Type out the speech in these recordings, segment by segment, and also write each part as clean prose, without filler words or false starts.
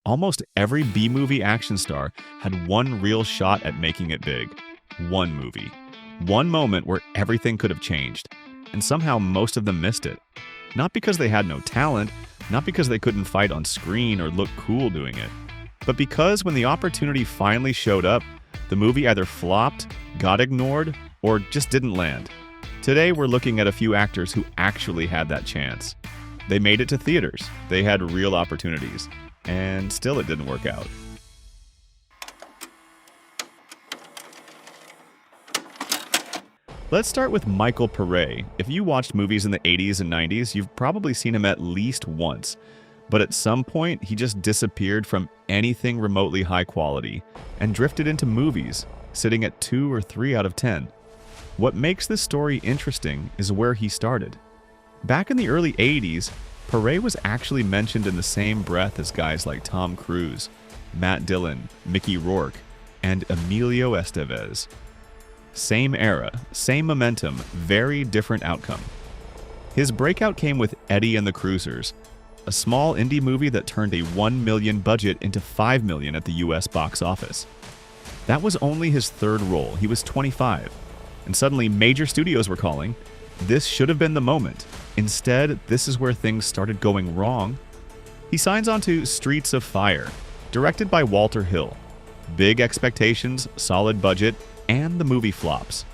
Almost every B-movie action star had one real shot at making it big. One movie. One moment where everything could have changed. And somehow most of them missed it. Not because they had no talent, not because they couldn't fight on screen or look cool doing it, but because when the opportunity finally showed up, the movie either flopped, got ignored, or just didn't land. Today we're looking at a few actors who actually had that chance. They made it to theaters, they had real opportunities, and still it didn't work out. Let's start with Michael Paré. If you watched movies in the 80s and 90s, you've probably seen him at least once. But at some point, he just disappeared from anything remotely high quality and drifted into movies, sitting at 2 or 3 out of 10. What makes this story interesting is where he started. Back in the early 80s, Paré was actually mentioned in the same breath as guys like Tom Cruise, Matt Dillon, Mickey Rourke, and Emilio Estevez. Same era, same momentum, very different outcome. His breakout came with Eddie and the Cruisers, a small indie movie that turned a $1 million budget into $5 million at the US box office. That was only his third role. He was 25. And suddenly major studios were calling. This should have been the moment. Instead, this is where things started going wrong. He signs on to Streets of Fire, directed by Walter Hill. Big expectations, solid budget, and the movie flops.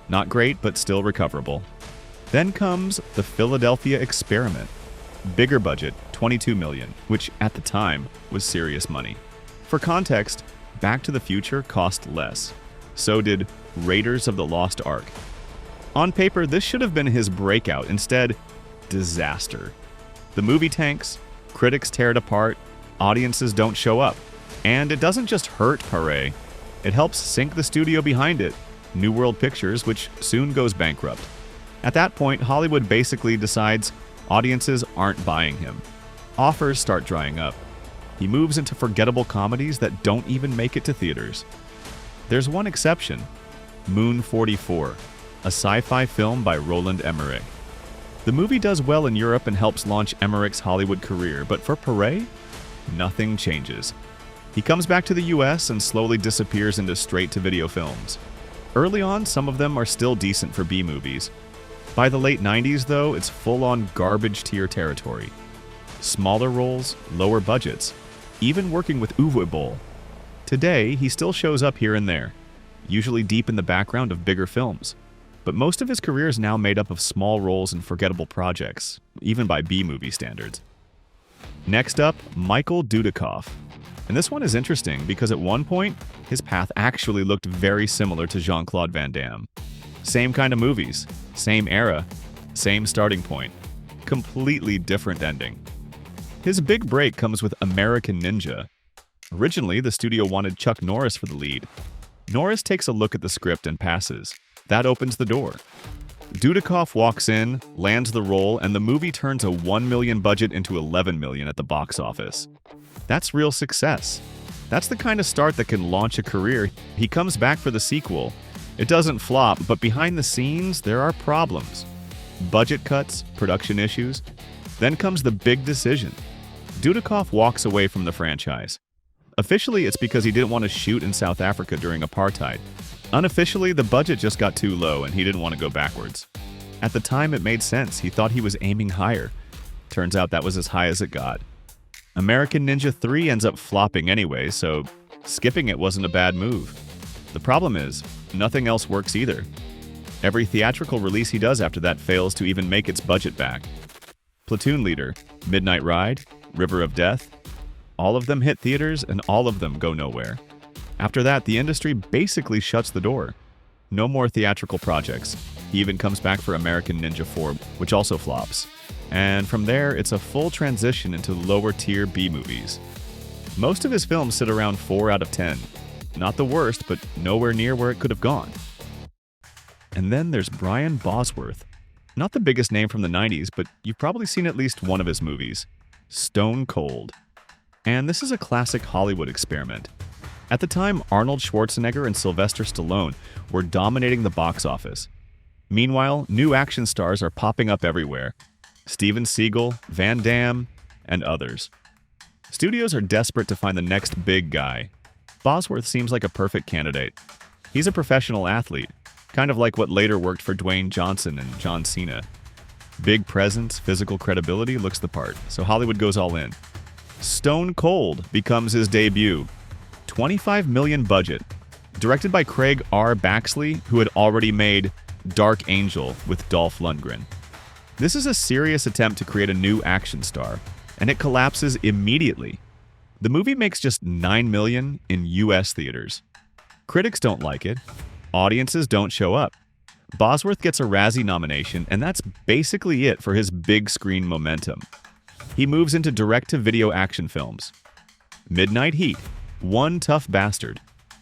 Not great, but still recoverable. Then comes The Philadelphia Experiment. Bigger budget, $22 million, which at the time was serious money. For context, Back to the Future cost less. So did Raiders of the Lost Ark. On paper, this should have been his breakout. Instead, disaster. The movie tanks, critics tear it apart, audiences don't show up. And it doesn't just hurt Paré, it helps sink the studio behind it, New World Pictures, which soon goes bankrupt. At that point, Hollywood basically decides audiences aren't buying him. Offers start drying up. He moves into forgettable comedies that don't even make it to theaters. There's one exception, Moon 44, a sci-fi film by Roland Emmerich. The movie does well in Europe and helps launch Emmerich's Hollywood career, but for Paré, nothing changes. He comes back to the US and slowly disappears into straight-to-video films. Early on, some of them are still decent for B-movies. By the late 90s, though, it's full-on garbage-tier territory. Smaller roles, lower budgets, even working with Uwe Boll. Today, he still shows up here and there, usually deep in the background of bigger films. But most of his career is now made up of small roles in forgettable projects, even by B-movie standards. Next up, Michael Dudikoff. And this one is interesting because at one point, his path actually looked very similar to Jean-Claude Van Damme. Same kind of movies, same era, same starting point. Completely different ending. His big break comes with American Ninja. Originally, the studio wanted Chuck Norris for the lead. Norris takes a look at the script and passes. That opens the door. Dudikoff walks in, lands the role, and the movie turns a $1 million budget into $11 million at the box office. That's real success. That's the kind of start that can launch a career. He comes back for the sequel. It doesn't flop, but behind the scenes, there are problems. Budget cuts, production issues. Then comes the big decision. Dudikoff walks away from the franchise. Officially, it's because he didn't want to shoot in South Africa during apartheid. Unofficially, the budget just got too low and he didn't want to go backwards. At the time, it made sense. He thought he was aiming higher. Turns out that was as high as it got. American Ninja 3 ends up flopping anyway, so skipping it wasn't a bad move. The problem is, nothing else works either. Every theatrical release he does after that fails to even make its budget back. Platoon Leader, Midnight Ride, River of Death, all of them hit theaters and all of them go nowhere. After that, the industry basically shuts the door. No more theatrical projects. He even comes back for American Ninja 4, which also flops. And from there, it's a full transition into lower-tier B-movies. Most of his films sit around 4 out of 10. Not the worst, but nowhere near where it could have gone. And then there's Brian Bosworth. Not the biggest name from the 90s, but you've probably seen at least one of his movies. Stone Cold. And this is a classic Hollywood experiment. At the time, Arnold Schwarzenegger and Sylvester Stallone were dominating the box office. Meanwhile, new action stars are popping up everywhere. Steven Seagal, Van Damme, and others. Studios are desperate to find the next big guy. Bosworth seems like a perfect candidate. He's a professional athlete, kind of like what later worked for Dwayne Johnson and John Cena. Big presence, physical credibility, looks the part, so Hollywood goes all in. Stone Cold becomes his debut. $25 million budget. Directed by Craig R. Baxley, who had already made Dark Angel with Dolph Lundgren. This is a serious attempt to create a new action star, and it collapses immediately. The movie makes just $9 million in US theaters. Critics don't like it. Audiences don't show up. Bosworth gets a Razzie nomination, and that's basically it for his big screen momentum. He moves into direct-to-video action films. Midnight Heat, One Tough Bastard,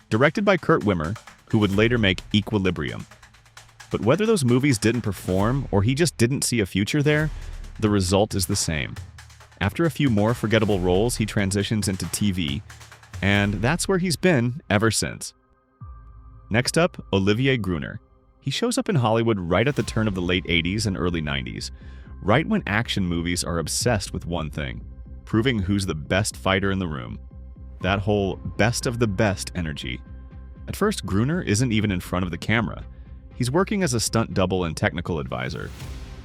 directed by Kurt Wimmer, who would later make Equilibrium. But whether those movies didn't perform or he just didn't see a future there, the result is the same. After a few more forgettable roles, he transitions into TV, and that's where he's been ever since. Next up, Olivier Gruner. He shows up in Hollywood right at the turn of the late 80s and early 90s, right when action movies are obsessed with one thing: proving who's the best fighter in the room. That whole best of the best energy. At first, Gruner isn't even in front of the camera. He's working as a stunt double and technical advisor.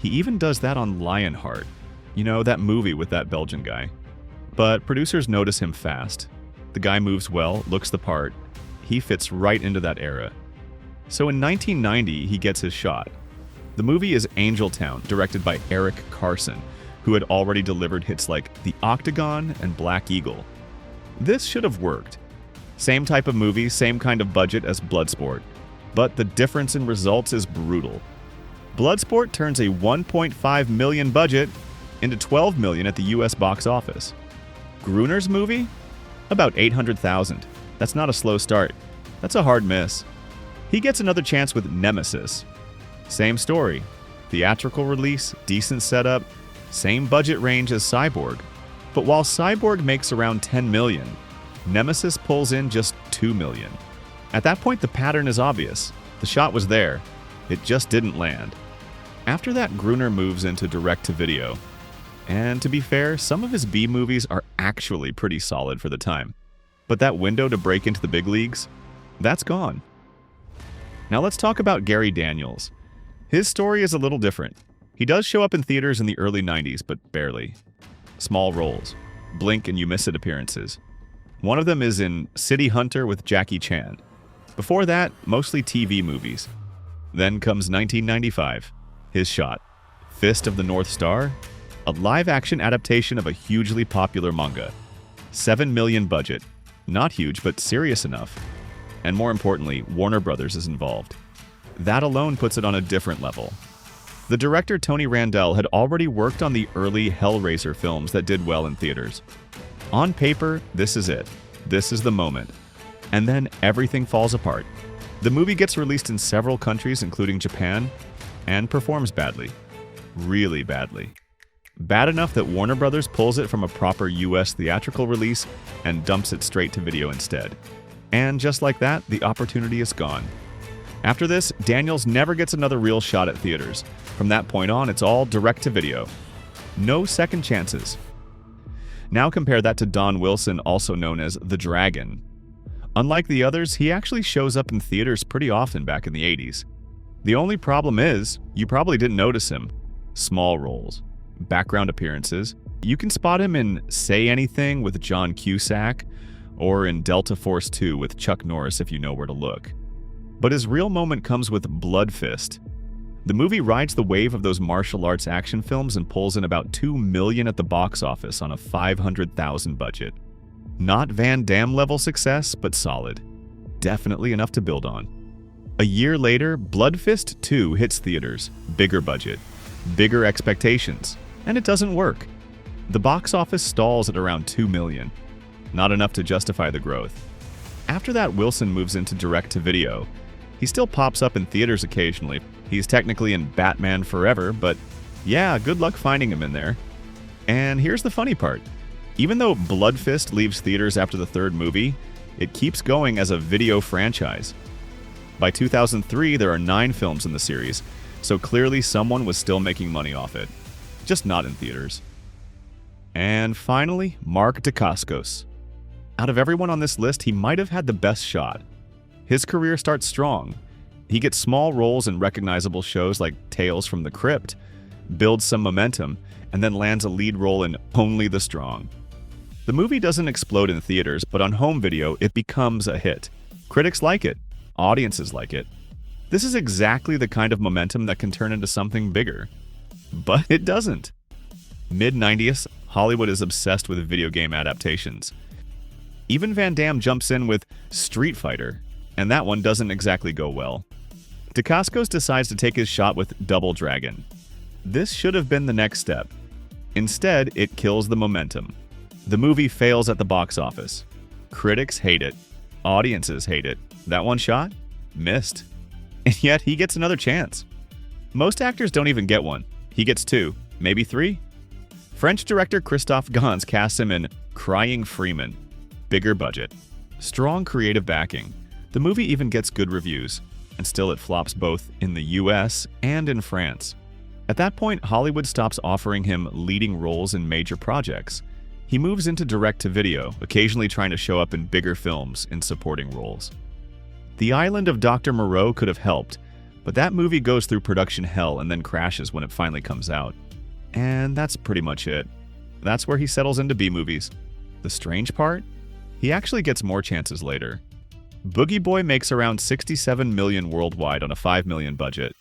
He even does that on Lionheart. You know, that movie with that Belgian guy. But producers notice him fast. The guy moves well, looks the part. He fits right into that era. So in 1990, he gets his shot. The movie is Angel Town, directed by Eric Carson, who had already delivered hits like The Octagon and Black Eagle. This should have worked. Same type of movie, same kind of budget as Bloodsport. But the difference in results is brutal. Bloodsport turns a $1.5 million budget into $12 million at the US box office. Gruner's movie? About $800,000. That's not a slow start. That's a hard miss. He gets another chance with Nemesis. Same story. Theatrical release, decent setup, same budget range as Cyborg. But while Cyborg makes around $10 million, Nemesis pulls in just $2 million. At that point, the pattern is obvious. The shot was there. It just didn't land. After that, Gruner moves into direct-to-video. And to be fair, some of his B movies are actually pretty solid for the time. But that window to break into the big leagues, that's gone. Now let's talk about Gary Daniels. His story is a little different. He does show up in theaters in the early 90s, but barely. Small roles. Blink and you miss it appearances. One of them is in City Hunter with Jackie Chan. Before that, mostly TV movies. Then comes 1995. His shot. Fist of the North Star? A live-action adaptation of a hugely popular manga. $7 million budget. Not huge, but serious enough. And more importantly, Warner Brothers is involved. That alone puts it on a different level. The director Tony Randell had already worked on the early Hellraiser films that did well in theaters. On paper, this is it. This is the moment. And then everything falls apart. The movie gets released in several countries, including Japan, and performs badly. Really badly. Bad enough that Warner Brothers pulls it from a proper US theatrical release and dumps it straight to video instead. And just like that, the opportunity is gone. After this, Daniels never gets another real shot at theaters. From that point on, it's all direct-to-video. No second chances. Now compare that to Don Wilson, also known as The Dragon. Unlike the others, he actually shows up in theaters pretty often back in the 80s. The only problem is, you probably didn't notice him. Small roles. Background appearances. You can spot him in Say Anything with John Cusack, or in Delta Force 2 with Chuck Norris if you know where to look. But his real moment comes with Blood Fist. The movie rides the wave of those martial arts action films and pulls in about $2 million at the box office on a $500,000 budget. Not Van Damme level success, but solid. Definitely enough to build on. A year later, Blood Fist 2 hits theaters. Bigger budget. Bigger expectations. And it doesn't work. The box office stalls at around $2 million. Not enough to justify the growth. After that, Wilson moves into direct-to-video. He still pops up in theaters occasionally. He's technically in Batman Forever, but yeah, good luck finding him in there. And here's the funny part. Even though Blood Fist leaves theaters after the third movie, it keeps going as a video franchise. By 2003, there are 9 films in the series, so clearly someone was still making money off it. Just not in theaters. And finally, Mark Dacascos. Out of everyone on this list, he might have had the best shot. His career starts strong. He gets small roles in recognizable shows like Tales from the Crypt, builds some momentum, and then lands a lead role in Only the Strong. The movie doesn't explode in theaters, but on home video, it becomes a hit. Critics like it. Audiences like it. This is exactly the kind of momentum that can turn into something bigger. But it doesn't. Mid-90s, Hollywood is obsessed with video game adaptations. Even Van Damme jumps in with Street Fighter, and that one doesn't exactly go well. Dacascos decides to take his shot with Double Dragon. This should have been the next step. Instead, it kills the momentum. The movie fails at the box office. Critics hate it. Audiences hate it. That one shot? Missed. And yet, he gets another chance. Most actors don't even get one. He gets 2, maybe 3. French director Christophe Gans casts him in Crying Freeman. Bigger budget. Strong creative backing. The movie even gets good reviews, and still it flops both in the US and in France. At that point, Hollywood stops offering him leading roles in major projects. He moves into direct-to-video, occasionally trying to show up in bigger films in supporting roles. The Island of Dr. Moreau could have helped, but that movie goes through production hell and then crashes when it finally comes out. And that's pretty much it. That's where he settles into B-movies. The strange part? He actually gets more chances later. Boogie Boy makes around $67 million worldwide on a $5 million budget.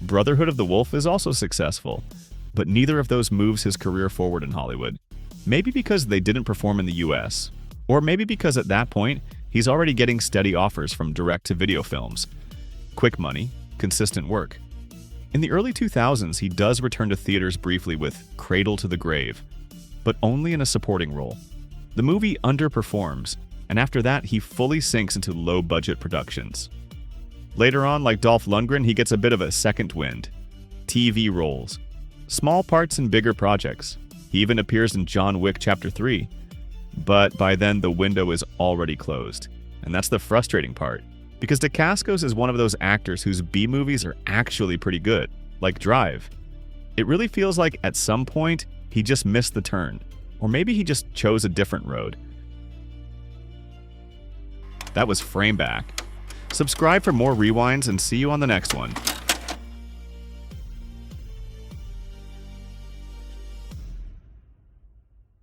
Brotherhood of the Wolf is also successful, but neither of those moves his career forward in Hollywood. Maybe because they didn't perform in the US, or maybe because at that point, he's already getting steady offers from direct-to-video films. Quick money, consistent work. In the early 2000s, he does return to theaters briefly with Cradle to the Grave, but only in a supporting role. The movie underperforms, and after that, he fully sinks into low-budget productions. Later on, like Dolph Lundgren, he gets a bit of a second wind. TV roles. Small parts in bigger projects. He even appears in John Wick Chapter 3. But by then, the window is already closed. And that's the frustrating part. Because Dacascos is one of those actors whose B-movies are actually pretty good, like Drive. It really feels like at some point, he just missed the turn. Or maybe he just chose a different road. That was Frame Back. Subscribe for more rewinds and see you on the next one.